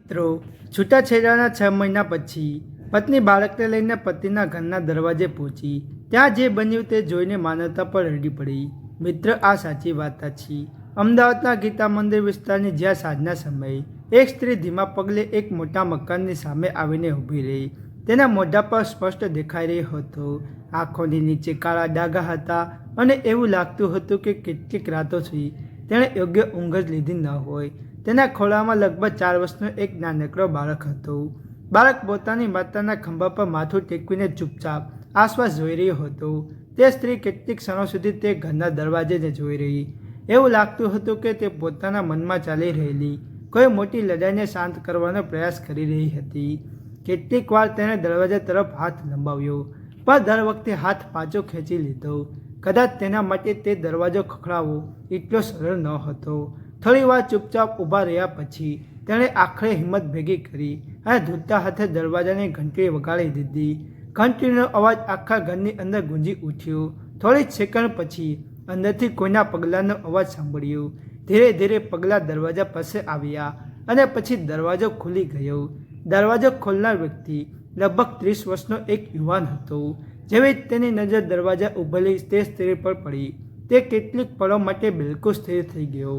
મિત્રો, છૂટાછેડાના 6 મહિના પછી પત્ની બાળકને લઈને પતિના ઘરના દરવાજે પહોંચી. ત્યાં જે બન્યું તે જોઈને માનવતા પર રડી પડી. મિત્ર, આ સાચી વાર્તા છે. અમદાવાદના ગીતા મંદિર વિસ્તારની જ્યાં સાંજના સમયે એક સ્ત્રી ધીમા પગલે એક મોટા મકાનની સામે આવીને ઊભી રહી. તેના મોઢા પર સ્પષ્ટ દેખાઈ રહ્યો હતો. આંખોની નીચે કાળા ડાઘા હતા અને એવું લાગતું હતું કે કેટલીક રાતો સુધી તેણે યોગ્ય ઊંઘ જ લીધી ન હોય. તેના ખોળામાં લગભગ 4 વર્ષનો એક નાનકડો બાળક હતો. બાળક પોતાની માતાના ખંભા પર માથું ટેકવીને ચૂપચાપ આસપાસ જોઈ રહ્યો હતો. તે સ્ત્રી કેટલીક ક્ષણો સુધી તે ઘરના દરવાજે જ જોઈ રહી. એવું લાગતું હતું કે તે પોતાના મનમાં ચાલી રહેલી કોઈ મોટી લડાઈને શાંત કરવાનો પ્રયાસ કરી રહી હતી. કેટલીક વાર તેણે દરવાજા તરફ હાથ લંબાવ્યો, પણ દર વખતે હાથ પાછો ખેંચી લીધો. કદાચ તેના માટે તે દરવાજો ખખડાવવો એટલો સરળ ન હતો. થોડી વાર ચૂપચાપ ઊભા રહ્યા પછી તેણે આખરે હિંમત ભેગી કરી અને ધૂળતા હાથે દરવાજાની ઘંટડી વગાડી દીધી. ઘંટડીનો અવાજ આખા ઘરની અંદર ગુંજી ઉઠ્યો. થોડી જ સેકન્ડ પછી અંદરથી કોઈના પગલાંનો અવાજ સાંભળ્યો. ધીરે ધીરે પગલાં દરવાજા પાસે આવ્યા અને પછી દરવાજો ખુલી ગયો. દરવાજો ખોલનાર વ્યક્તિ લગભગ 30 વર્ષનો એક યુવાન હતો. જેવી જ તેની નજર દરવાજા ઉભેલી તે સ્ત્રી પર પડી, તે કેટલીક પળો માટે બિલકુલ સ્થિર થઈ ગયો.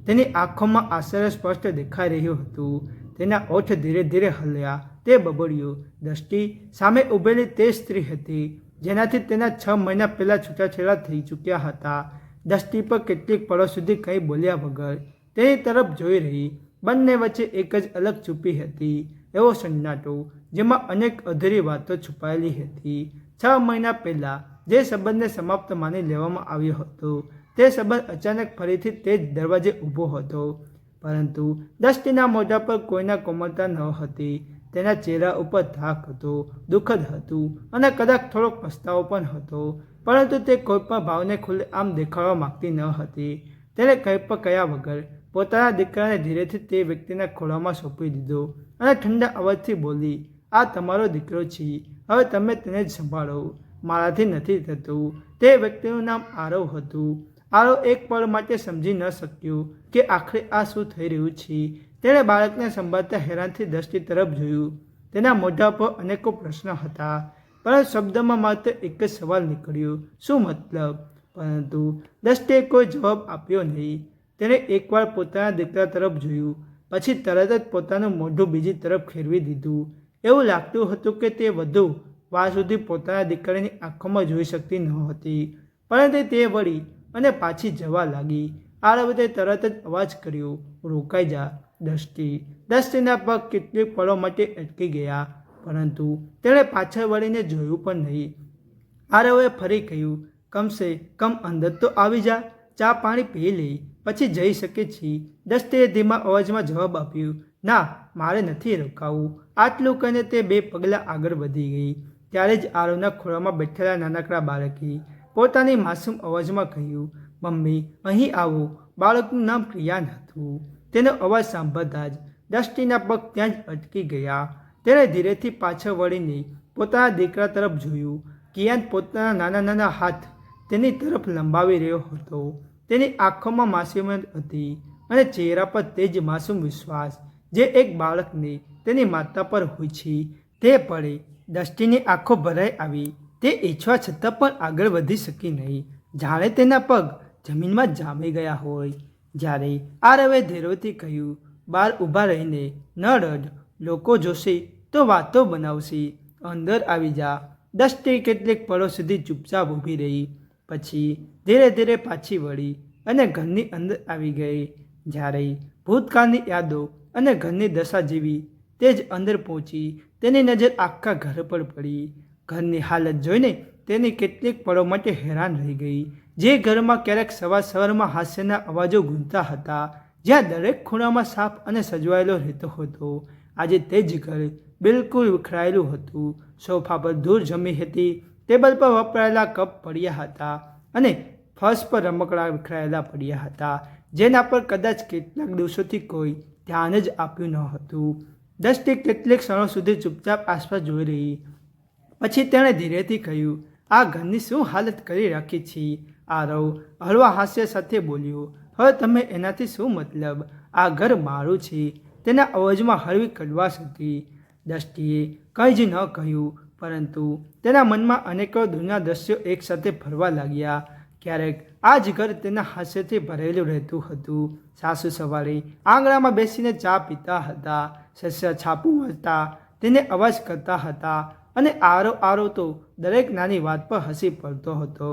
તેની આંખોમાં આશ્ચર્ય સ્પષ્ટ દેખાઈ રહ્યું હતું. તેના ઓઠ ધીરે ધીરે હલ્યા. તે બબડ્યું, "દ્રષ્ટિ." સામે ઊભેલી તે સ્ત્રી હતી જેનાથી તેના 6 મહિના પહેલાં છૂટાછેડા થઈ ચૂક્યા હતા. દ્રષ્ટિ પર કેટલીક પળો સુધી કંઈ બોલ્યા વગર તેની તરફ જોઈ રહી. બંને વચ્ચે એક જ અલગ ચૂપી હતી, એવો સન્નાટો જેમાં અનેક અધૂરી વાતો છુપાયેલી હતી. 6 મહિના પહેલાં જે સંબંધને સમાપ્ત માની લેવામાં આવ્યો હતો તે સંબંધ અચાનક ફરીથી તે જ દરવાજે ઊભો હતો. પરંતુ દ્રષ્ટિના મોઢા પર કોઈના કોમળતા ન હતી. તેના ચહેરા ઉપર થાક હતો, દુઃખદ હતું અને કદાચ થોડોક પસ્તાવો પણ હતો. પરંતુ તે કોઈપણ ભાવને ખુલ્લે આમ દેખાડવા માંગતી ન હતી. તેણે કંઈ પણ કહ્યા વગર પોતાના દીકરાને ધીરેથી તે વ્યક્તિના ખોળામાં સોંપી દીધો અને ઠંડા અવાજથી બોલી, "આ તમારો દીકરો છે. હવે તમે તેને જ સંભાળો. મારાથી નથી થતું." તે વ્યક્તિનું નામ આરવ હતું. આરવ એક પળ માટે સમજી ન શક્યો કે આખરે આ શું થઈ રહ્યું છે. તેણે બાળકને સંભાળતા હેરાનથી દ્રષ્ટિ તરફ જોયું. તેના મોઢા પર અનેકો પ્રશ્નો હતા, પરંતુ શબ્દમાં માત્ર એક જ સવાલ નીકળ્યો, "શું મતલબ?" પરંતુ દ્રષ્ટિએ કોઈ જવાબ આપ્યો નહીં. તેણે એકવાર પોતાના દીકરા તરફ જોયું, પછી તરત જ પોતાનું મોઢું બીજી તરફ ફેરવી દીધું. એવું લાગતું હતું કે તે વધુ વાર સુધી પોતાના દીકરાની આંખોમાં જોઈ શકતી નહોતી. પરંતુ તે વળી અને પાછી જવા લાગી. આરવે તરત જ અવાજ કર્યો, "રોકાઈ જા, દ્રષ્ટિ." દ્રષ્ટિના પગ કેટલીક પળો માટે અટકી ગયા, પરંતુ તેણે પાછળ વળીને જોયું પણ નહીં. આરવે ફરી કહ્યું, "કમસે કમ અંદર તો આવી જા. ચા પાણી પી લે, પછી જઈ શકે છે." દ્રષ્ટિએ ધીમા અવાજમાં જવાબ આપ્યો, "ના, મારે નથી રોકાવું." આટલું કહીને તે 2 પગલાં આગળ વધી ગઈ. ત્યારે જ આરવના ખોળામાં બેઠેલા નાનકડા બાળકે પોતાની માસૂમ અવાજમાં કહ્યું, "મમ્મી, અહીં આવો." બાળકનું નામ કિયાન હતું. તેનો અવાજ સાંભળતા જ દ્રષ્ટિના પગ ત્યાં જ અટકી ગયા. તેણે ધીરેથી પાછળ વળીને પોતાના દીકરા તરફ જોયું. કિયાન પોતાના નાના નાના હાથ તેની તરફ લંબાવી રહ્યો હતો. તેની આંખોમાં માસૂમિયત હતી અને ચહેરા પર તે જ માસૂમ વિશ્વાસ જે એક બાળકને તેની માતા પર હોય છે. તે પળે દ્રષ્ટિની આંખો ભરાઈ આવી. તે ઈચ્છવા છતાં પણ આગળ વધી શકી નહીં, જાણે તેના પગ જમીનમાં જામી ગયા હોય. જ્યારે આરવે ધીરેથી કહ્યું, "બહાર ઊભા રહીને ન રડ. લોકો જોશે તો વાતો બનાવશે. અંદર આવી જા." દ્રષ્ટિ કેટલીક પળો સુધી ચૂપચાપ ઊભી રહી. પછી ધીરે ધીરે પાછી વળી અને ઘરની અંદર આવી ગઈ. જ્યારે ભૂતકાળની યાદો અને ઘરની દશા જેવી તે જ અંદર પહોંચી. તેની નજર આખા ઘર પર પડી. ઘરની હાલત જોઈને તેની કેટલીક પળો માટે હેરાન રહી ગઈ. જે ઘરમાં ક્યારેક સવારમાં હાસ્યના અવાજો ગૂંજતા હતા, જ્યાં દરેક ખૂણામાં સાફ અને સજવાયેલો રહેતો હતો, આજે તે જ ઘર બિલકુલ વિખરાયેલું હતું. સોફા પર ધૂળ જમી હતી, ટેબલ પર વપરાયેલા કપ પડ્યા હતા અને ફર્શ પર રમકડા વિખરાયેલા પડ્યા હતા, જેના પર કદાચ કેટલાક દિવસોથી કોઈ ધ્યાન જ આપ્યું ન હતું. દ્રષ્ટિ કેટલીક ક્ષણો સુધી ચૂપચાપ આસપાસ જોઈ રહી. પછી તેણે ધીરેથી કહ્યું, "આ ઘરની શું હાલત કરી રાખી છે?" આરવ હળવા હાસ્ય સાથે બોલ્યો, "હવે તમે એનાથી શું મતલબ? આ ઘર મારું છે. તેના અવાજમાં હળવી કડવાશ હતી. દ્રષ્ટિએ કંઈ જ ન કહ્યું, પરંતુ તેના મનમાં અનેકો દૂરના દ્રશ્યો એકસાથે ફરવા લાગ્યા. ક્યારેક આ જ ઘર તેના હાસ્યથી ભરેલું રહેતું હતું. સાસુ સવારે આંગણામાં બેસીને ચા પીતા હતા, સસરા છાપું વાંચતા તેને અવાજ કરતા હતા અને આરો તો દરેક નાની વાત પર હસી પડતો હતો.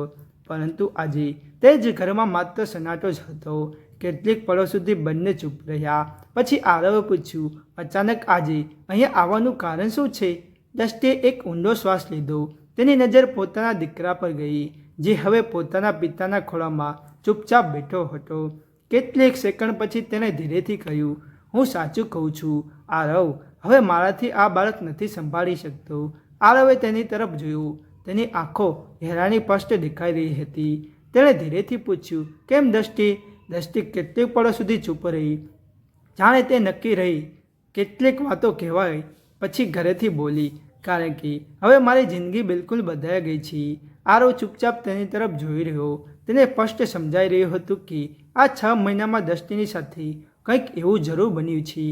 પરંતુ આજે તે જ ઘરમાં માત્ર સન્નાટો જ હતો. કેટલીક પળો સુધી બંને ચૂપ રહ્યા. પછી આરવે પૂછ્યું, અચાનક આજે અહીંયા આવવાનું કારણ શું છે? દ્રષ્ટિએ એક ઊંડો શ્વાસ લીધો. તેની નજર પોતાના દીકરા પર ગઈ, જે હવે પોતાના પિતાના ખોળામાં ચૂપચાપ બેઠો હતો. કેટલીક સેકન્ડ પછી તેણે ધીરેથી કહ્યું, હું સાચું કહું છું આરવ, હવે મારાથી આ બાળક નથી સંભાળી શકતો. આરવે તેની તરફ જોયું. તેની આંખો હેરાની સ્પષ્ટ દેખાઈ રહી હતી. તેણે ધીરેથી પૂછ્યું, કેમ દ્રષ્ટિ? દ્રષ્ટિ કેટલીક પળો સુધી ચૂપ રહી, જાણે તે નક્કી રહી. કેટલીક વાતો કહેવાય પછી ઘરેથી બોલી, કારણ કે હવે મારી જિંદગી બિલકુલ બદલાઈ ગઈ છે. આરવ ચૂપચાપ તેની તરફ જોઈ રહ્યો. તેને સ્પષ્ટ સમજાઈ રહ્યું હતું કે આ 6 મહિનામાં દ્રષ્ટિની સાથે કંઈક એવું જરૂર બન્યું છે,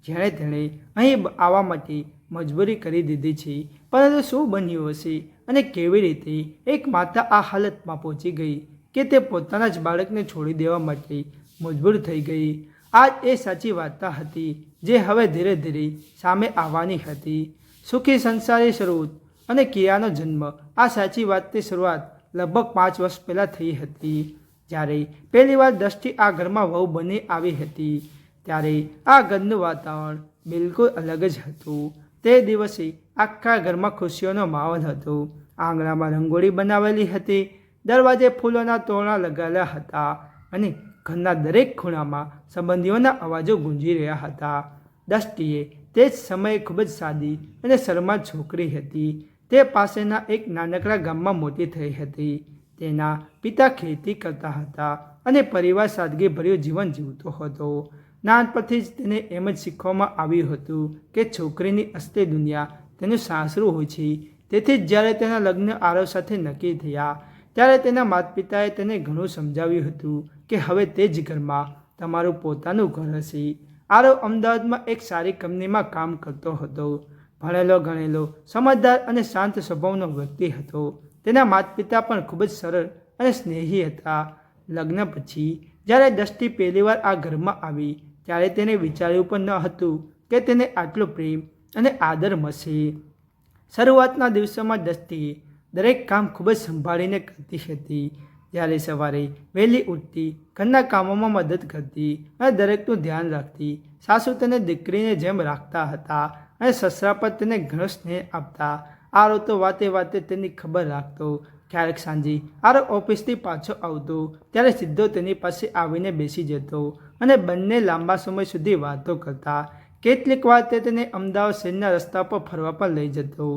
જેણે તેણે અહીં આવવા માટે મજબૂરી કરી દીધી છે. પરંતુ શું બન્યું હશે અને કેવી રીતે એક માતા આ હાલતમાં પહોંચી ગઈ કે તે પોતાના જ બાળકને છોડી દેવા માટે મજબૂર થઈ ગઈ? આ એ સાચી વાર્તા હતી જે હવે ધીરે ધીરે સામે આવવાની હતી. સુખી સંસારની શરૂઆત અને કિયાનો જન્મ. આ સાચી વાતની શરૂઆત લગભગ 5 વર્ષ પહેલાં થઈ હતી, જ્યારે પહેલીવાર દ્રષ્ટિ આ ઘરમાં વહુ બની આવી હતી. ત્યારે આ ઘરનું વાતાવરણ બિલકુલ અલગ જ હતું. તે દિવસે આખા ઘરમાં ખુશીઓનો માહોલ હતો. આંગણામાં રંગોળી બનાવેલી હતી, દરવાજે ફૂલોના તોરણા લગાવેલા હતા અને ઘરના દરેક ખૂણામાં સંબંધીઓના અવાજો ગુંજી રહ્યા હતા. દ્રષ્ટિએ તે જ સમયે ખૂબ જ સાદી અને શરમાળ છોકરી હતી. તે પાસેના એક નાનકડા ગામમાં મોટી થઈ હતી. તેના પિતા ખેતી કરતા હતા અને પરિવાર સાદગીભર્યું જીવન જીવતો હતો. નાનપણથી જ તેને એમ જ શીખવવામાં આવ્યું હતું કે છોકરીની અસલી દુનિયા તેનું સાસરું હોય છે. તેથી જ જ્યારે તેના લગ્ન આરવ સાથે નક્કી થયા, ત્યારે તેના માતા પિતાએ તેને ઘણું સમજાવ્યું હતું કે હવે તે જ ઘરમાં તમારું પોતાનું ઘર હશે. આરવ અમદાવાદમાં એક સારી કંપનીમાં કામ કરતો હતો. ભણેલો ગણેલો, સમજદાર અને શાંત સ્વભાવનો વ્યક્તિ હતો. તેના માતા પિતા પણ ખૂબ જ સરળ અને સ્નેહી હતા. લગ્ન પછી જ્યારે દ્રષ્ટિ પહેલીવાર આ ઘરમાં આવી, ત્યારે તેને વિચાર્યું પણ ન હતું કે તેને આટલો પ્રેમ અને આદર મળશે. શરૂઆતના દિવસોમાં દ્રષ્ટિએ દરેક કામ ખૂબ જ સંભાળીને કરતી હતી. જ્યારે સવારે વહેલી ઉઠતી, ઘરના કામોમાં મદદ કરતી અને દરેકનું ધ્યાન રાખતી. સાસુ તેને દીકરીને જેમ રાખતા હતા અને સસરા પર તેને ઘણો સ્નેહ આપતા. આરવ તો વાતે વાતે તેની ખબર રાખતો. ક્યારેક સાંજે આરવ ઓફિસથી પાછો આવતો, ત્યારે સીધો તેની પાસે આવીને બેસી જતો અને બંને લાંબા સમય સુધી વાતો કરતા. કેટલીક વાર તે તેને અમદાવાદ શહેરના રસ્તા પર ફરવા પણ લઈ જતો.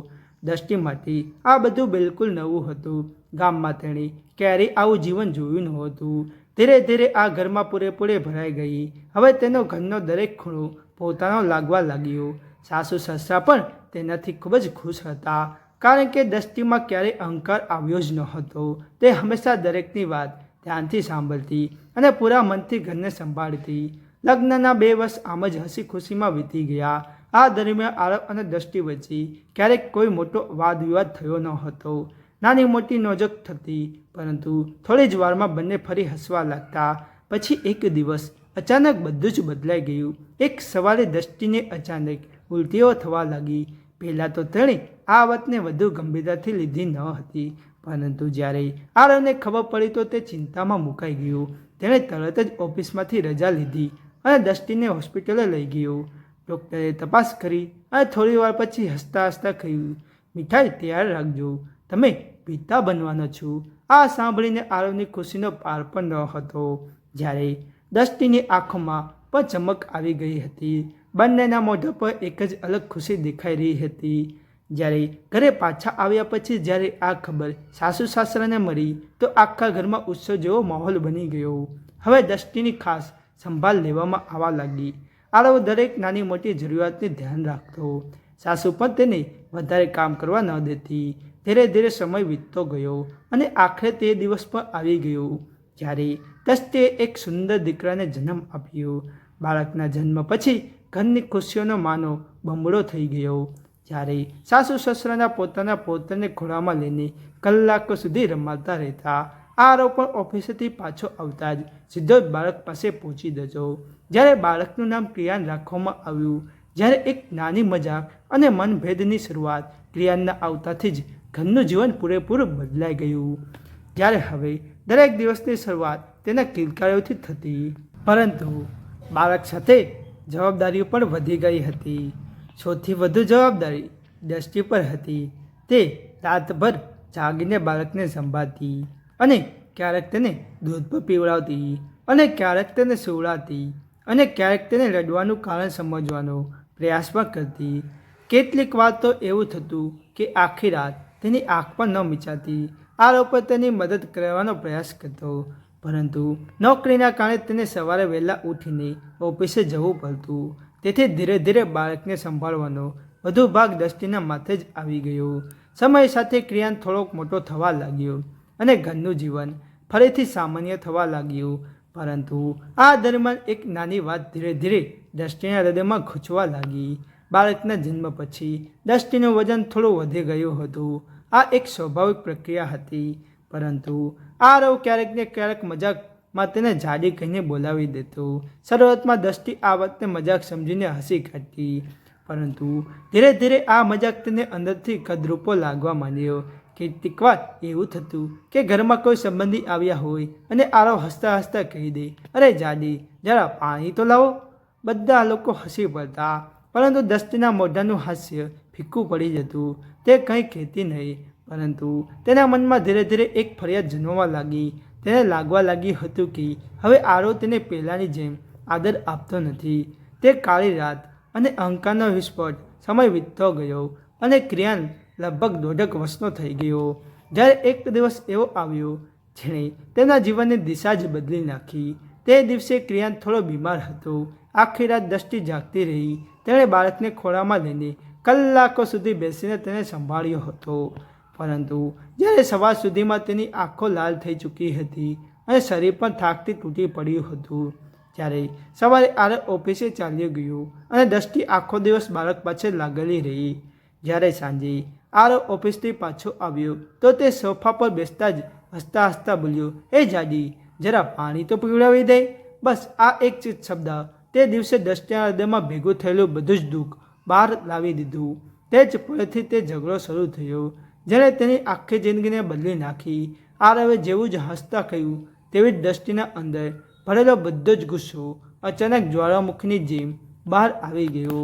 દ્રષ્ટિ માટે આ બધું બિલકુલ નવું હતું. ગામમાં તેણે ક્યારેય આવું જીવન જોયું નહોતું. ધીરે ધીરે આ ઘરમાં પૂરેપૂરે ભરાઈ ગઈ. હવે તેનો ઘરનો દરેક ખૂણો પોતાનો લાગવા લાગ્યો. સાસુ સસરા પણ તેનાથી ખૂબ જ ખુશ હતા, કારણ કે દ્રષ્ટિમાં ક્યારેય અહંકાર આવ્યો જ નહોતો. તે હંમેશા દરેકની વાત ધ્યાનથી સાંભળતી અને પૂરા મનથી ઘરને સંભાળતી. લગ્નના 2 વર્ષ આમ જ હસી ખુશીમાં વીતી ગયા. આ દરમિયાન આરવ અને દ્રષ્ટિ વચ્ચે ક્યારેક કોઈ મોટો વાદ વિવાદ થયો ન હતો. નાની મોટી નોજક થતી, પરંતુ થોડી જ વારમાં બંને ફરી હસવા લાગતા. પછી એક દિવસ અચાનક બધું જ બદલાઈ ગયું. એક સવારે દ્રષ્ટિને અચાનક ઉલટીઓ થવા લાગી. પહેલાં તો તેણે આ વાતને વધુ ગંભીરતાથી લીધી ન હતી, પરંતુ જ્યારે આરવને ખબર પડી તો તે ચિંતામાં મુકાઈ ગયો. તેણે તરત જ ઓફિસમાંથી રજા લીધી અને દ્રષ્ટિને હોસ્પિટલે લઈ ગયો. ડૉક્ટરે તપાસ કરી અને થોડી વાર પછી હસતા હસતા કહ્યું, મીઠાઈ તૈયાર રાખજો, તમે પિતા બનવાનો છો. આ સાંભળીને આરવની ખુશીનો પાર પણ ન હતો. જ્યારે દ્રષ્ટિની આંખોમાં પણ ચમક આવી ગઈ હતી. બંનેના મોઢા પર એક જ અલગ ખુશી દેખાઈ રહી હતી. જ્યારે ઘરે પાછા આવ્યા પછી જ્યારે આ ખબર સાસુ સાસરાને મળી, તો આખા ઘરમાં ઉત્સવ જેવો માહોલ બની ગયો. હવે દ્રષ્ટિની ખાસ સંભાળ લેવામાં આવવા લાગી. આરવ દરેક નાની મોટી જરૂરિયાતને ધ્યાન રાખતો. સાસુ પણ તેને વધારે કામ કરવા ન દેતી. ધીરે ધીરે સમય વીતતો ગયો અને આખરે તે દિવસ પણ આવી ગયો જ્યારે દ્રષ્ટિએ એક સુંદર દીકરાને જન્મ આપ્યો. બાળકના જન્મ પછી ઘરની ખુશીઓનો માનો બમણો થઈ ગયો. જ્યારે સાસુ સસરાના પોતાના પૌત્રને ખોળામાં લઈને કલાકો સુધી રમાડતા રહેતા. આરવ પણ ઓફિસેથી પાછો આવતા જ સીધો જ બાળક પાસે પહોંચી જતો. જ્યારે બાળકનું નામ ક્રિયાન રાખવામાં આવ્યું, જ્યારે એક નાની મજાક અને મનભેદની શરૂઆત ક્રિયાનના આવતાથી જ ઘરનું જીવન પૂરેપૂરું બદલાઈ ગયું. જ્યારે હવે દરેક દિવસની શરૂઆત તેના કિલકારીઓથી થતી, પરંતુ બાળક સાથે જવાબદારીઓ પણ વધી ગઈ હતી. સૌથી વધુ જવાબદારી દ્રષ્ટિ પર હતી. તે રાતભર જાગીને બાળકને સંભાળતી અને ક્યારેક તેને દૂધ પણ પીવડાવતી અને ક્યારેક તેને સુવડાવતી અને ક્યારેક તેને રડવાનું કારણ સમજવાનો પ્રયાસ પણ કરતી. કેટલીક વાર તો એવું થતું કે આખી રાત તેની આંખ પણ ન મીચાતી. આરવ પર તેની મદદ કરવાનો પ્રયાસ કરતો, પરંતુ નોકરીના કારણે તેને સવારે વહેલા ઉઠીને ઓફિસે જવું પડતું. તેથી ધીરે ધીરે બાળકને સંભાળવાનો વધુ ભાગ દ્રષ્ટિના માથે જ આવી ગયો. સમય સાથે ક્રિયાન થોડોક મોટો થવા લાગ્યો અને ઘરનું જીવન ફરીથી સામાન્ય થવા લાગ્યું. પરંતુ આ દરમિયાન એક નાની વાત ધીરે ધીરે દ્રષ્ટિના હૃદયમાં ખૂંચવા લાગી. બાળકના જન્મ પછી દ્રષ્ટિનું વજન થોડું વધી ગયું હતું. આ એક સ્વાભાવિક પ્રક્રિયા હતી, પરંતુ આરવ ક્યારેક ને ક્યારેક મજાકમાં તેને જાડી કહીને બોલાવી દેતો. શરૂઆતમાં દ્રષ્ટિ આ વાતને મજાક સમજીને હસી કાઢતી, પરંતુ ધીરે ધીરે આ મજાક તેને અંદરથી કદરૂપો લાગવા માંડ્યો. કેટલીક વાર એવું થતું કે ઘરમાં કોઈ સંબંધી આવ્યા હોય અને આરવ હસતા હસતા કહી દે, અરે જાડી, જરા પાણી તો લાવો. બધા લોકો હસી પડતા, પરંતુ દ્રષ્ટિના મોઢાનું હાસ્ય ફીક્કું પડી જતું. તે કંઈ કહેતી નહીં, પરંતુ તેના મનમાં ધીરે ધીરે એક ફરિયાદ જન્મવા લાગી. તેને લાગવા લાગ્યું હતું કે હવે આરવ તેને પહેલાંની જેમ આદર આપતો નથી. તે કાળી રાત અને અહંકારનો વિસ્ફોટ. સમય વીતતો ગયો અને ક્રિયાન લગભગ 1.5 વર્ષનો થઈ ગયો. જ્યારે એક દિવસ એવો આવ્યો જેણે તેના જીવનની દિશા જ બદલી નાખી. તે દિવસે ક્રિયાન થોડો બીમાર હતો. આખી રાત દ્રષ્ટિ જાગતી રહી. તેણે બાળકને ખોળામાં લઈને કલાકો સુધી બેસીને તેને સંભાળ્યો હતો, પરંતુ જ્યારે સવાર સુધીમાં તેની આંખો લાલ થઈ ચૂકી હતી અને શરીર પણ થાકથી તૂટી પડ્યું હતું. જ્યારે સવારે આરવ ઓફિસે ચાલ્યો ગયો અને દ્રષ્ટિ આખો દિવસ બાળક પાછળ લાગેલી રહી. જ્યારે સાંજે આરવ ઓફિસથી પાછો આવ્યો તો તે સોફા પર બેસતા જ હસતા હસતા બોલ્યો, એ જાડી, જરા પાણી તો પીવડાવી દે. બસ આ એક જ શબ્દ તે દિવસે દ્રષ્ટિના હૃદયમાં ભેગું થયેલું બધું જ દુઃખ બહાર લાવી દીધું. તે જ પળથી તે ઝઘડો શરૂ થયો, જેણે તેની આખી જિંદગીને બદલી નાખી. આરવે જેવું જ હસતા કહ્યું, તેવી જ દ્રષ્ટિના અંદર ભરેલો બધો જ ગુસ્સો અચાનક જ્વાળામુખીની જેમ બહાર આવી ગયો.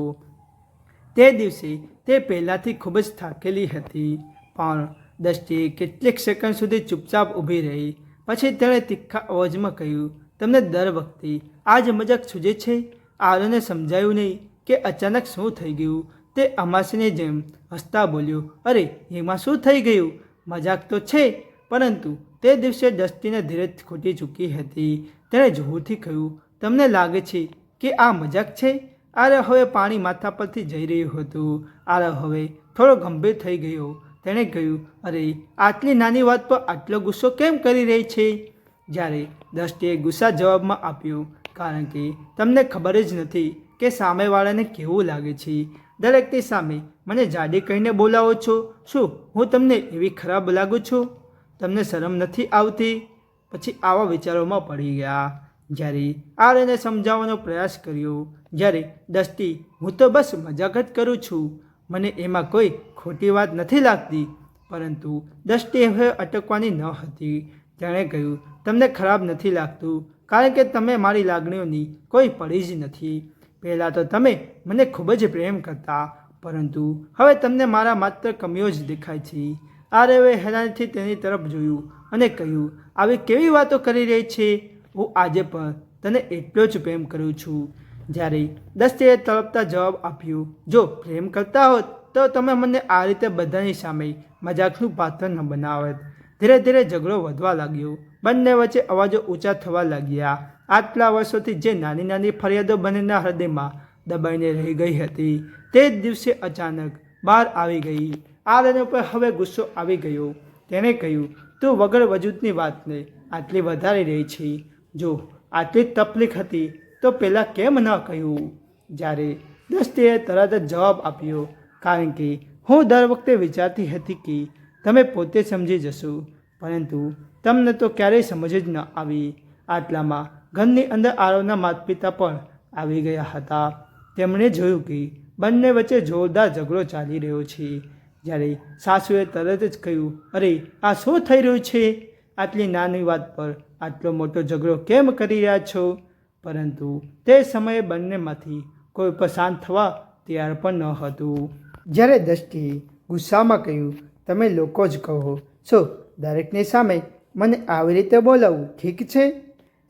તે દિવસે તે પહેલાંથી ખૂબ જ થાકેલી હતી, પણ દ્રષ્ટિએ કેટલીક સેકન્ડ સુધી ચૂપચાપ ઊભી રહી. પછી તેણે તીખા અવાજમાં કહ્યું, તમને દર વખતે આ જ મજાક સૂજે છે? આરવને સમજાયું નહીં કે અચાનક શું થઈ ગયું. તે અમાસીની જેમ હસતા બોલ્યો, અરે એમાં શું થઈ ગયું? મજાક તો છે. પરંતુ તે દિવસે દ્રષ્ટિને ધીરજ ખૂટી ચૂકી હતી. તેણે જોરથી કહ્યું, તમને લાગે છે કે આ મજાક છે? આરવ હવે પાણી માથા પરથી જઈ રહ્યું હતું. આરવ હવે થોડો ગંભીર થઈ ગયો. તેણે કહ્યું, અરે આટલી નાની વાત પર આટલો ગુસ્સો કેમ કરી રહી છે? જ્યારે દ્રષ્ટિએ ગુસ્સા જવાબમાં આપ્યો, કારણ કે તમને ખબર જ નથી કે સામેવાળાને કેવું લાગે છે. દરેકની સામે મને જાડી કહીને બોલાવો છો. શું હું તમને એવી ખરાબ લાગું છું? તમને શરમ નથી આવતી? પછી આવા વિચારોમાં પડી ગયા. જ્યારે આરવને સમજાવવાનો પ્રયાસ કર્યો, જ્યારે દ્રષ્ટિ, હું તો બસ મજાક જ કરું છું, મને એમાં કોઈ ખોટી વાત નથી લાગતી. પરંતુ દ્રષ્ટિ હવે અટકવાની ન હતી. તેણે કહ્યું, તમને ખરાબ નથી લાગતું, કારણ કે તમે મારી લાગણીઓની કોઈ પડી જ નથી. પહેલાં તો તમે મને ખૂબ જ પ્રેમ કરતા, પરંતુ હવે તમને મારા માત્ર કમીઓ જ દેખાય છે. આરવે હેરાનથી તેની તરફ જોયું અને કહ્યું, આવી કેવી વાતો કરી રહી છે? હું આજે પણ તને એટલો જ પ્રેમ કરું છું. જ્યારે દ્રષ્ટિએ તળપતા જવાબ આપ્યો, જો પ્રેમ કરતા હોત તો તમે મને આ રીતે બધાની સામે મજાકનું પાત્ર ન બનાવત. ધીરે ધીરે ઝઘડો વધવા લાગ્યો. બંને વચ્ચે અવાજો ઊંચા થવા લાગ્યા. આટલા વર્ષોથી જે નાની નાની ફરિયાદો બંનેના હૃદયમાં દબાઈને રહી ગઈ હતી, તે જ દિવસે અચાનક બહાર આવી ગઈ. આરવ પર હવે ગુસ્સો આવી ગયો. તેણે કહ્યું, તું વગર વજૂદની વાતને આટલી વધારી રહી છે. જો આટલી તકલીફ હતી તો પહેલાં કેમ ન કહ્યું? જ્યારે દ્રષ્ટિએ તરત જ જવાબ આપ્યો, કારણ કે હું દર વખતે વિચારતી હતી કે તમે પોતે સમજી જશો, પરંતુ તમને તો ક્યારેય સમજ જ ન આવી. આટલામાં ઘરની અંદર આરવના માતા પિતા પણ આવી ગયા હતા. તેમણે જોયું કે બંને વચ્ચે જોરદાર ઝઘડો ચાલી રહ્યો છે. જ્યારે સાસુએ તરત જ કહ્યું, અરે આ શું થઈ રહ્યું છે? આટલી નાની વાત પર આટલો મોટો ઝઘડો કેમ કરી રહ્યા છો? પરંતુ તે સમયે બંનેમાંથી કોઈ પણ શાંત થવા તૈયાર પણ ન હતું. જ્યારે દ્રષ્ટિએ ગુસ્સામાં કહ્યું, તમે લોકો જ કહો છો, દરેકની સામે મને આવી રીતે બોલાવવું ઠીક છે?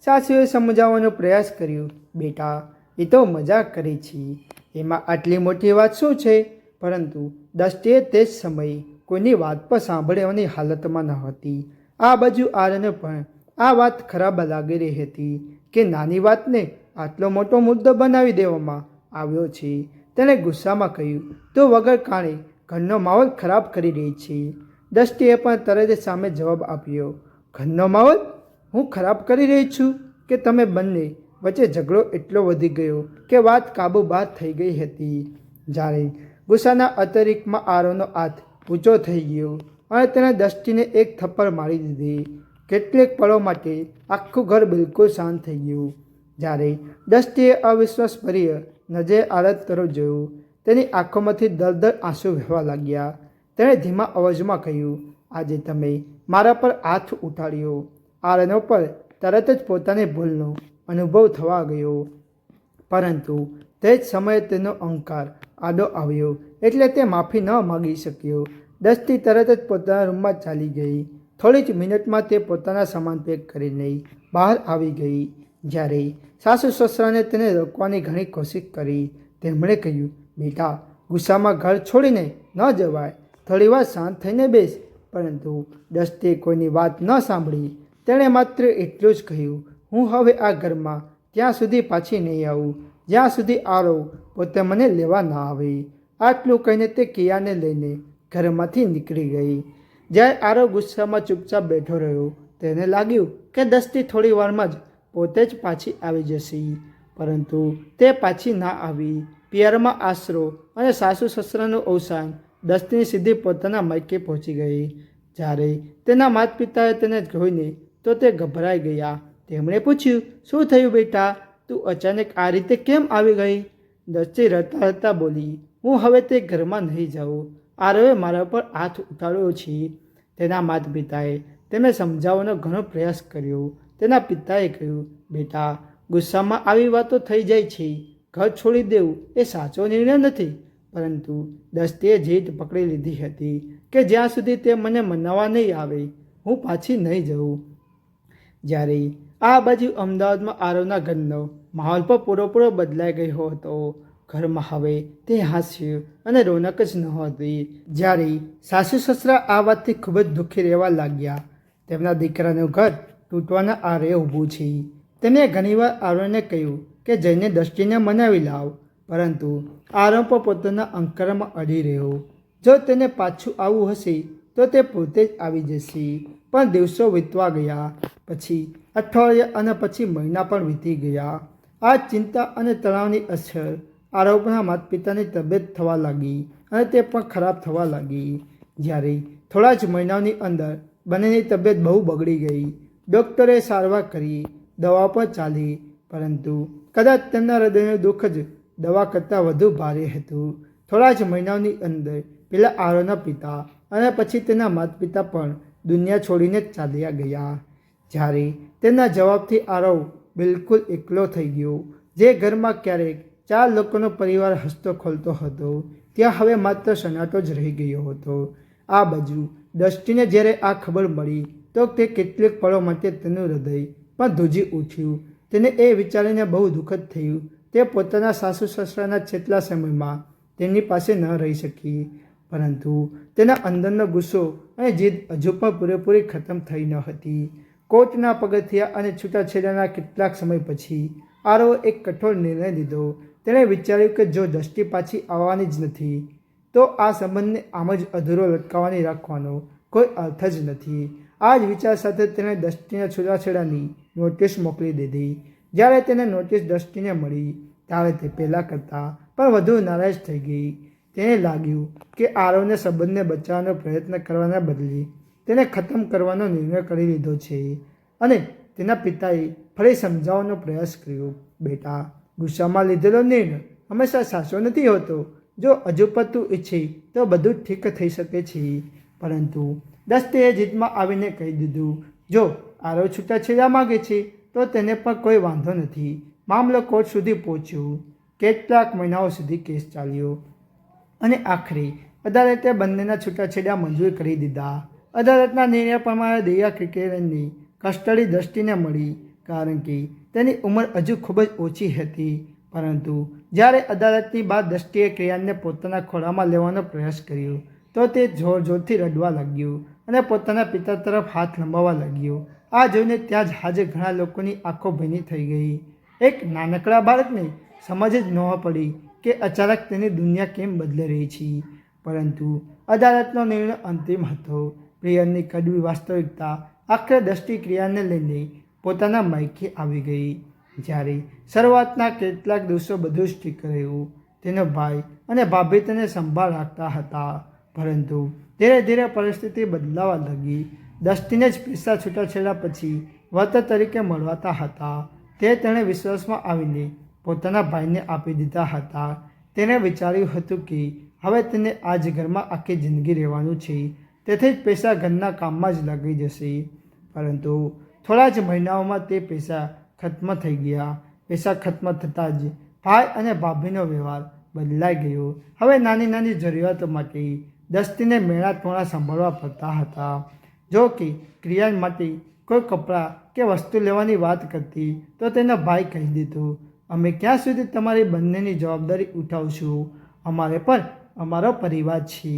સાસુએ સમજાવવાનો પ્રયાસ કર્યો, બેટા એ તો મજાક કરી છે, એમાં આટલી મોટી વાત શું છે? પરંતુ દ્રષ્ટિએ તે જ સમયે કોઈની વાત પર સાંભળવાની હાલતમાં ન હતી. આ બાજુ આરને પણ આ વાત ખરાબ લાગી રહી હતી કે નાની વાતને આટલો મોટો મુદ્દો બનાવી દેવામાં આવ્યો છે. તેણે ગુસ્સામાં કહ્યું, તું વગર કારણે ઘરનો માહોલ ખરાબ કરી રહી છે. દ્રષ્ટિએ પણ તરત જ સામે જવાબ આપ્યો, ઘરનો માહોલ હું ખરાબ કરી રહી છું કે તમે બંને વચ્ચે ઝઘડો એટલો વધી ગયો કે વાત કાબુ બહાર થઈ ગઈ હતી. જ્યારે ગુસ્સાના અતિરિક્તમાં આરવનો હાથ ઊંચો થઈ ગયો અને તેણે દ્રષ્ટિને એક થપ્પડ મારી દીધી. કેટલીક પળો માટે આખું ઘર બિલકુલ શાંત થઈ ગયું. જ્યારે દ્રષ્ટિએ અવિશ્વાસભરી નજરે આરત તરફ જોયું, તેની આંખોમાંથી દળદળ આંસુ વહેવા લાગ્યા. તેણે ધીમા અવાજમાં કહ્યું, આજે તમે મારા પર હાથ ઉઠાડ્યો. આરનો પર તરત જ પોતાની ભૂલનો અનુભવ થવા ગયો, પરંતુ તે જ સમયે તેનો અહંકાર આડો આવ્યો એટલે તે માફી ન માગી શક્યો. દ્રષ્ટિ તરત જ પોતાના રૂમમાં ચાલી ગઈ. થોડી જ મિનિટમાં તે પોતાના સામાન પેક કરીને બહાર આવી ગઈ. જ્યારે સાસુ સસરાને તેને રોકવાની ઘણી કોશિશ કરી. તેમણે કહ્યું, બેટા ગુસ્સામાં ઘર છોડીને ન જવાય, થોડી વાર શાંત થઈને બેસ. પરંતુ દ્રષ્ટિએ કોઈની વાત ન સાંભળી. તેણે માત્ર એટલું જ કહ્યું, હું હવે આ ઘરમાં ત્યાં સુધી પાછી નહીં આવું જ્યાં સુધી આરવ પોતે મને લેવા ના આવે. આટલું કહીને તે કિયાને લઈને ઘરમાંથી નીકળી ગઈ. જ્યારે આરવ ગુસ્સામાં ચૂપચાપ બેઠો રહ્યો. તેને લાગ્યું કે દ્રષ્ટિ થોડી વારમાં જ પોતે જ પાછી આવી જશે, પરંતુ તે પાછી ના આવી. પિયરમાં આશરો અને સાસુ સસરાનું અવસાન દ્રષ્ટિની સીધી પોતાના માયકે પહોંચી ગઈ. જ્યારે તેના માતા પિતાએ તેને જોઈને તો તે ગભરાઈ ગયા. તેમણે પૂછ્યું, શું થયું બેટા? તું અચાનક આ રીતે કેમ આવી ગઈ? દ્રષ્ટિ રડતા રડતા બોલી, હું હવે તે ઘરમાં નહીં જાઉં. આરવે મારા પર હાથ ઉઠાડ્યો છે. તેના માતા પિતાએ તેને સમજાવવાનો ઘણો પ્રયાસ કર્યો. તેના પિતાએ કહ્યું, બેટા ગુસ્સામાં આવી વાતો થઈ જાય છે. ઘર છોડી દેવું એ સાચો નિર્ણય નથી. પરંતુ દ્રષ્ટિએ જીદ પકડી લીધી હતી કે જ્યાં સુધી તે મને મનાવવા નહીં આવે હું પાછી નહીં જઉં. જ્યારે આ બાજુ અમદાવાદમાં આરવના ઘરનો માહોલ પણ પૂરેપૂરો બદલાઈ ગયો હતો. ઘરમાં હવે તે હાસ્ય અને રોનક જ નહોતી. જ્યારે સાસુ સસરા આ વાતથી ખૂબ જ દુઃખી રહેવા લાગ્યા. તેમના દીકરાનું ઘર તૂટવાના આરે ઊભું છે. તેમણે ઘણીવાર આરવને કહ્યું કે જઈને દ્રષ્ટિને મનાવી લાવ, પરંતુ આરવ પણ પોતાના અંકારમાં અડી રહ્યો. જો તેને પાછું આવવું હશે તો તે પોતે જ આવી જશે. પણ દિવસો વીતવા ગયા. પછી અઠવાડિયા અને પછી મહિના પણ વીતી ગયા. આ ચિંતા અને તણાવની અસર આરવના માતા પિતાની તબિયત થવા લાગી અને તે પણ ખરાબ થવા લાગી. જ્યારે થોડા જ મહિનાઓની અંદર બંનેની તબિયત બહુ બગડી ગઈ. ડૉક્ટરે સારવાર કરી, દવા પણ ચાલી, પરંતુ કદાચ તેમના હૃદયનું દુઃખ જ દવા કરતાં વધુ ભારે હતું. થોડા જ મહિનાઓની અંદર પેલા આરવના પિતા અને પછી તેના માતા પિતા પણ દુનિયા છોડીને ચાલ્યા ગયા. જ્યારે તેના જવાબથી આરવ બિલકુલ એકલો થઈ ગયો. જે ઘરમાં ક્યારેક 4 લોકોનો પરિવાર હસતો ખોલતો હતો, ત્યાં હવે માત્ર સન્નાટો જ રહી ગયો હતો. આ બાજુ દ્રષ્ટિને જ્યારે આ ખબર મળી તો તે કેટલીક પળો માટે તેનું હૃદય પણ ધ્રુજી ઉઠ્યું. તેને એ વિચારીને બહુ દુઃખદ થયું તે પોતાના સાસુ સસરાના છેલ્લા સમયમાં તેમની પાસે ન રહી શકી. પરંતુ તેના અંદરનો ગુસ્સો અને જીદ હજુ પણ પૂરેપૂરી ખતમ થઈ ન હતી. કોર્ટના પગથિયા અને છૂટાછેડાના કેટલાક સમય પછી આરવે એક કઠોર નિર્ણય લીધો. તેણે વિચાર્યું કે જો દ્રષ્ટિ પાછી આવવાની જ નથી તો આ સંબંધને આમ જ અધૂરો લટકાવવાની રાખવાનો કોઈ અર્થ જ નથી. આ જ વિચાર સાથે તેણે દ્રષ્ટિના છૂટાછેડાની નોટિસ મોકલી દીધી. જ્યારે તેને નોટિસ દ્રષ્ટિને મળી ત્યારે તે પહેલાં કરતાં પણ વધુ નારાજ થઈ ગઈ. તેને લાગ્યું કે આરવને સંબંધને બચાવવાનો પ્રયત્ન કરવાના બદલે તેને ખતમ કરવાનો નિર્ણય કરી લીધો છે. અને તેના પિતાએ ફરી સમજાવવાનો પ્રયાસ કર્યો. બેટા, ગુસ્સામાં લીધેલો નિર્ણય હંમેશા સાચો નથી હોતો. જો હજુ પણ તું ઈચ્છે તો બધું ઠીક થઈ શકે છે. પરંતુ દસ્તીએ જીદમાં આવીને કહી દીધું, જો આરવ છૂટાછેડા માગે છે તો તેને પણ કોઈ વાંધો નથી. મામલો કોર્ટ સુધી પહોંચ્યો. કેટલાક મહિનાઓ સુધી કેસ ચાલ્યો અને આખરે અદાલતે બંનેના છૂટાછેડા મંજૂર કરી દીધા. અદાલતના નિર્ણય પ્રમાણે દિવ્યા ક્રિકેટરની કસ્ટડી દ્રષ્ટિને મળી, કારણ કે તેની ઉંમર હજુ ખૂબ જ ઓછી હતી. પરંતુ જ્યારે અદાલતની બહાર દ્રષ્ટિએ ક્રિયાનને પોતાના ખોળામાં લેવાનો પ્રયાસ કર્યો તો તે જોર જોરથી રડવા લાગ્યો અને પોતાના પિતા તરફ હાથ લંબાવવા લાગ્યો. આ જોઈને ત્યાં જ હાજર ઘણા લોકોની આંખો ભીની થઈ ગઈ. એક નાનકડા બાળકને સમજ જ ન પડી કે અચાનક તેની દુનિયા કેમ બદલી રહી છે. પરંતુ અદાલતનો નિર્ણય અંતિમ હતો. પ્રિયનની કડવી વાસ્તવિકતા આખરે દ્રષ્ટિ ક્રિયાને લઈને પોતાના માયકે આવી ગઈ. જ્યારે શરૂઆતના કેટલાક દિવસો બધું જ ઠીક રહ્યું. તેનો ભાઈ અને ભાભી તેને સંભાળ રાખતા હતા. પરંતુ ધીરે ધીરે પરિસ્થિતિ બદલાવા લાગી. દ્રષ્ટિને જ પૈસા છૂટાછેડા પછી વળતર તરીકે મળવાતા હતા. તે તેણે વિશ્વાસમાં આવીને પોતાના ભાઈને આપી દીધા હતા. તેણે વિચાર્યું હતું કે હવે તેને આ જ ઘરમાં આખી જિંદગી રહેવાનું છે, તેથી જ પૈસા ઘરના કામમાં જ લાગી જશે. પરંતુ થોડા જ મહિનાઓમાં તે પૈસા ખત્મ થઈ ગયા. પૈસા ખત્મ થતાં જ ભાઈ અને ભાભીનો વ્યવહાર બદલાઈ ગયો. હવે નાની નાની જરૂરિયાતો માટે દસ્તીને મેળા ટોળા સંભાળવા પડતા હતા. જો કે ક્રિયા માટે કોઈ કપડાં કે વસ્તુ લેવાની વાત કરતી તો તેનો ભાઈ કહી દેતો, અમે ક્યાં સુધી તમારી બંનેની જવાબદારી ઉઠાવશું? અમારે પણ અમારો પરિવાર છે.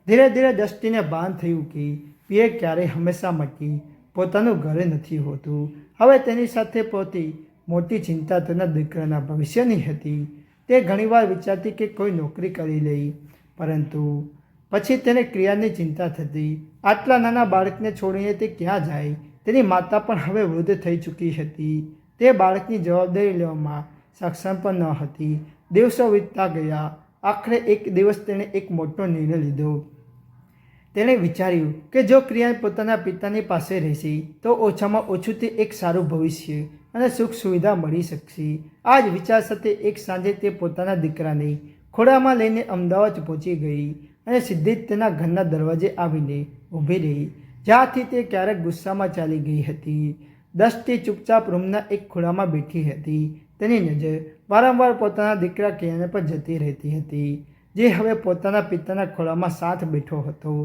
ધીરે ધીરે દસ્તીને ભાન થયું કે પિયર ક્યારેય હંમેશા માટે પોતાનું ઘરે નથી હોતું. હવે તેની સાથે પોતે મોટી ચિંતા તેના દીકરાના ભવિષ્યની હતી. તે ઘણીવાર વિચારતી કે કોઈ નોકરી કરી લઈ, પરંતુ પછી તેને ક્રિયાની ચિંતા થતી. આટલા નાના બાળકને છોડીને તે ક્યાં જાય? તેની માતા પણ હવે વૃદ્ધ થઈ ચૂકી હતી. તે બાળકની જવાબદારી લેવામાં સક્ષમ પણ ન હતી. દિવસો વીતતા ગયા. આખરે એક દિવસ તેણે એક મોટો નિર્ણય લીધો. તેણે વિચાર્યું કે જો ક્રિયા પોતાના પિતાની પાસે રહેશે તો ઓછામાં ઓછું તે એક સારું ભવિષ્ય અને સુખ સુવિધા મળી શકશે. આ જ વિચાર સાથે એક સાંજે તે પોતાના દીકરાને ખોળામાં લઈને અમદાવાદ પહોંચી ગઈ અને સીધી જ તેના ઘરના દરવાજે આવીને ઊભી રહી, જ્યાંથી તે ક્યારેક ગુસ્સામાં ચાલી ગઈ હતી. દસ્તી ચૂપચાપ રૂમના એક ખૂણામાં બેઠી હતી. તેની નજર વારંવાર પોતાના દીકરા કિયાને પર જતી રહેતી હતી, જે હવે પોતાના પિતાના ખોળામાં સાથ બેઠો હતો.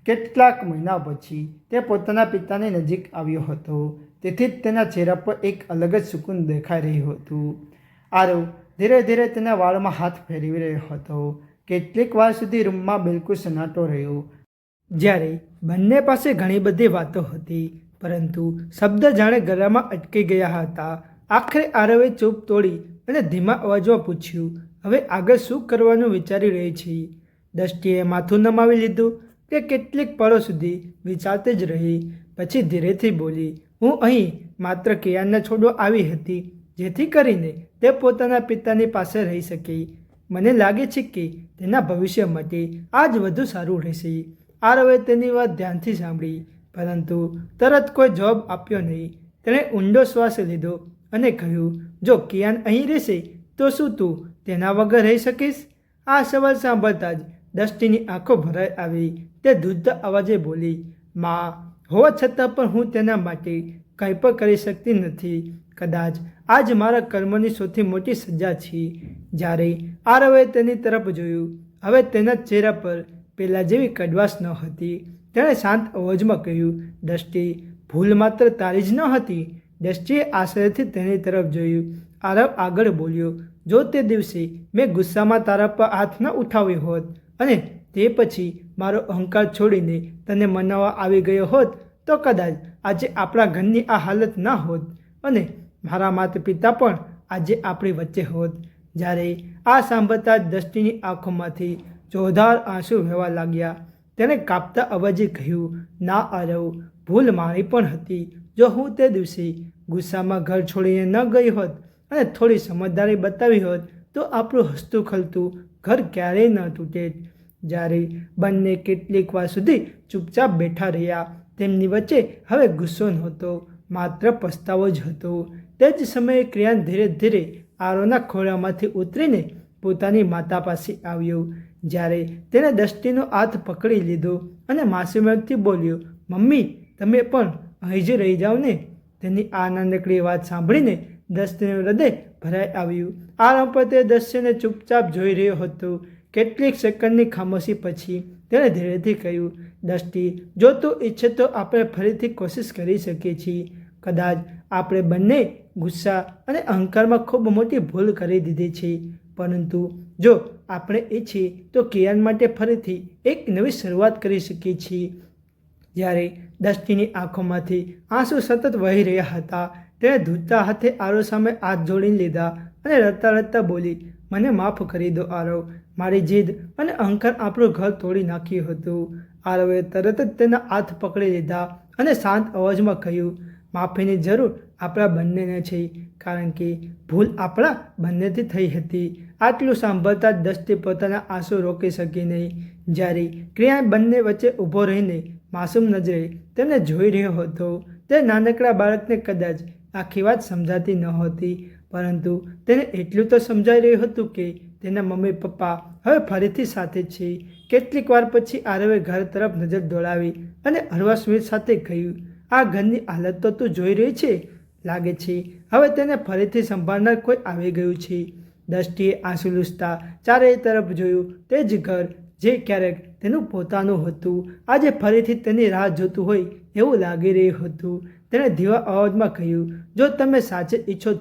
કેટલાક મહિના પછી તે પોતાના પિતાની નજીક આવ્યો હતો, તેથી જ તેના ચહેરા પર એક અલગ જ સુકૂન દેખાઈ રહ્યું હતું. આરવ ધીરે ધીરે તેના વાળમાં હાથ ફેરવી રહ્યો હતો. કેટલીક વાર સુધી રૂમમાં બિલકુલ સન્નાટો રહ્યો. જ્યારે બંને પાસે ઘણી બધી વાતો હતી, પરંતુ શબ્દ જાણે ગળામાં અટકી ગયા હતા. આખરે આરવે ચૂપ તોડી અને ધીમા અવાજમાં પૂછ્યું, હવે આગળ શું કરવાનું વિચારી રહી છે? દૃષ્ટિએ માથું નમાવી લીધું કે કેટલીક પળો સુધી વિચારતી જ રહી. પછી ધીરેથી બોલી, હું અહીં માત્ર કિયાનને છોડવા આવી હતી, જેથી કરીને તે પોતાના પિતાની પાસે રહી શકે. મને લાગે છે કે તેના ભવિષ્ય માટે આ જ વધુ સારું રહેશે. આરવે તેની વાત ધ્યાનથી સાંભળી, પરંતુ તરત કોઈ જવાબ આપ્યો નહીં. તેણે ઊંડો શ્વાસ લીધો અને કહ્યું, જો કિયાન અહીં રહેશે તો શું તું તેના વગર રહી શકીશ? આ સવાલ સાંભળતા જ દસ્તીની આંખો ભરાઈ આવી. તે ધૂધતા અવાજે બોલી, માં હોવા છતાં પણ હું તેના માટે કંઈ પણ કરી શકતી નથી. કદાચ આ જ મારા કર્મની સૌથી મોટી સજા છે. જ્યારે આરવે તેની તરફ જોયું, હવે તેના ચહેરા પર પહેલાં જેવી કડવાશ ન હતી. તેણે શાંત અવાજમાં કહ્યું, દૃષ્ટિ, ભૂલ માત્ર તારી જ ન હતી. દૃષ્ટિએ આશ્ચર્યથી તેની તરફ જોયું. આરવ આગળ બોલ્યો, જો તે દિવસે મેં ગુસ્સામાં તારા પર હાથ ન ઉઠાવ્યો હોત અને તે પછી મારો અહંકાર છોડીને તને મનાવવા આવી ગયો હોત તો કદાચ આજે આપણા ઘરની આ હાલત ના હોત અને મારા માતા પિતા પણ આજે આપણી વચ્ચે હોત. જ્યારે આ સાંભળતા જ દૃષ્ટિની આંખોમાંથી જોરદાર આંસુ વહેવા લાગ્યા. તેણે કાપતા અવાજે કહ્યું, ના આરવ, ભૂલ મારી પણ હતી. જો હું તે દિવસે ગુસ્સામાં ઘર છોડીને ન ગઈ હોત અને થોડી સમજદારી બતાવી હોત તો આપણું હસતું ખલતું ઘર ક્યારેય ન તૂટે. જ્યારે બંને કેટલીક વાર સુધી ચૂપચાપ બેઠા રહ્યા, તેમની વચ્ચે હવે ગુસ્સો નહોતો, માત્ર પસ્તાવો જ હતો. તે જ સમયે ક્રિયાન ધીરે ધીરે આરોના ખોળામાંથી ઉતરીને પોતાની માતા પાસે આવ્યો. જ્યારે તેણે દૃષ્ટિનો હાથ પકડી લીધો અને માસૂમિયતથી બોલ્યો, મમ્મી, તમે પણ અહીં જ રહી જાઓ ને. તેની આ નાનકડી વાત સાંભળીને દૃષ્ટિનું હૃદય ભરાઈ આવ્યું. આરામ પર તે દૃશ્યને ચૂપચાપ જોઈ રહ્યો હતો. કેટલીક સેકન્ડની ખામોશી પછી તેણે ધીરેથી કહ્યું, દૃષ્ટિ, જો તું ઈચ્છે તો આપણે ફરીથી કોશિશ કરી શકીએ છીએ. કદાચ આપણે બંને ગુસ્સા અને અહંકારમાં ખૂબ મોટી ભૂલ કરી દીધી છે, પરંતુ જો આપણે ઈચ્છીએ તો કિયાન માટે ફરીથી એક નવી શરૂઆત કરી શકીએ છીએ. જ્યારે દૃષ્ટિની આંખોમાંથી આંસુ સતત વહી રહ્યા હતા, તેણે ધૂળતા હાથે આરો સામે હાથ જોડીને લીધા અને રડતા રડતા બોલી, મને માફ કરી દો આરવ. મારી જીદ અને અહંકાર આપણું ઘર તોડી નાખ્યું હતું. આરવે તરત જ તેના હાથ પકડી લીધા અને શાંત અવાજમાં કહ્યું, માફીની જરૂર આપણા બંનેને છે, કારણ કે ભૂલ આપણા બંનેથી થઈ હતી. આટલું સાંભળતા જ દૃષ્ટિ પોતાના આંસુ રોકી શકી નહીં. જ્યારે ક્રિયા બંને વચ્ચે ઊભો રહીને માસૂમ નજરે તેમને જોઈ રહ્યો હતો, તે નાનકડા બાળકને કદાચ આખી વાત સમજાતી નહોતી, પરંતુ તેને એટલું તો સમજાઈ રહ્યું હતું કે તેના મમ્મી પપ્પા હવે ફરીથી સાથે છે. કેટલીક વાર પછી આરવે ઘર તરફ નજર દોડાવી અને હળવા સ્મિત સાથે કહ્યું, આ ઘરની હાલત તો તું જોઈ રહી છે. લાગે છે હવે તેને ફરીથી સંભાળનાર કોઈ આવી ગયું છે. દૃષ્ટિએ આંસુ લૂછતા ચારેય તરફ જોયું. તે જ ઘર જે ક્યારેક તેનું પોતાનું હતું, આજે ફરીથી તેની રાહ જોતું હોય એવું લાગી રહ્યું હતું. તેણે ધીવા અવાજમાં કહ્યું, જો તમે સાચે ઈચ્છો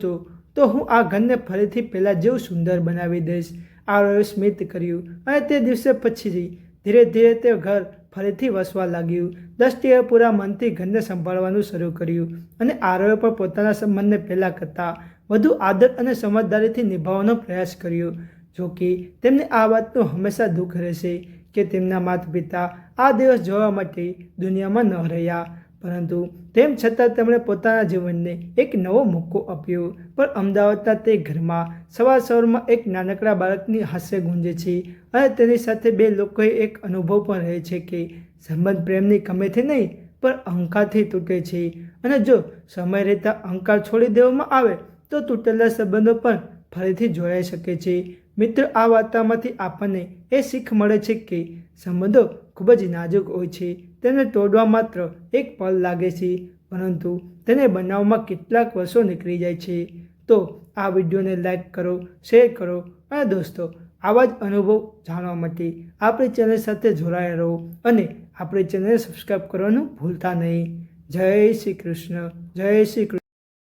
તો હું આ ઘરને ફરીથી પહેલાં જેવું સુંદર બનાવી દઈશ. આરોએ સ્મિત કર્યું અને તે દિવસે પછી ધીરે ધીરે તે ઘર ફરીથી વસવા લાગ્યું. દૃષ્ટિએ પૂરા મનથી ઘરને સંભાળવાનું શરૂ કર્યું અને આરોએ પણ પોતાના સંબંધને પહેલાં કરતાં વધુ આદર અને સમજદારીથી નિભાવવાનો પ્રયાસ કર્યો. જોકે તેમને આ વાતનું હંમેશા દુઃખ રહેશે કે તેમના માતા પિતા આ દિવસ જોવા માટે દુનિયામાં ન રહ્યા, પરંતુ તેમ છતાં તેમણે પોતાના જીવનને એક નવો મોકો આપ્યો. પણ અમદાવાદના તે ઘરમાં સવારમાં એક નાનકડા બાળકની હાસ્ય ગુંજે છે અને તેની સાથે બે લોકોએ એક અનુભવ પણ રહે છે કે સંબંધ પ્રેમની કમીથી નહીં પણ અહંકારથી તૂટે છે, અને જો સમય રહેતા અહંકાર છોડી દેવામાં આવે તો તૂટેલા સંબંધો પણ ફરીથી જોડાઈ શકે છે. મિત્રો, આ વાર્તામાંથી આપણને એ શીખ મળે છે કે સંબંધો ખૂબ જ નાજુક હોય છે. તેને તોડવા માત્ર એક પલ લાગે છે, પરંતુ તેને બનાવવામાં કેટલાક વર્ષો નીકળી જાય છે. તો આ વિડીયોને લાઈક કરો, શેર કરો અને દોસ્તો, આવા જ અનુભવ જાણવા માટે આપણી ચેનલ સાથે જોડાયા રહો અને આપણી ચેનલને સબસ્ક્રાઈબ કરવાનું ભૂલતા નહીં. જય શ્રી કૃષ્ણ. જય શ્રી કૃષ્ણ.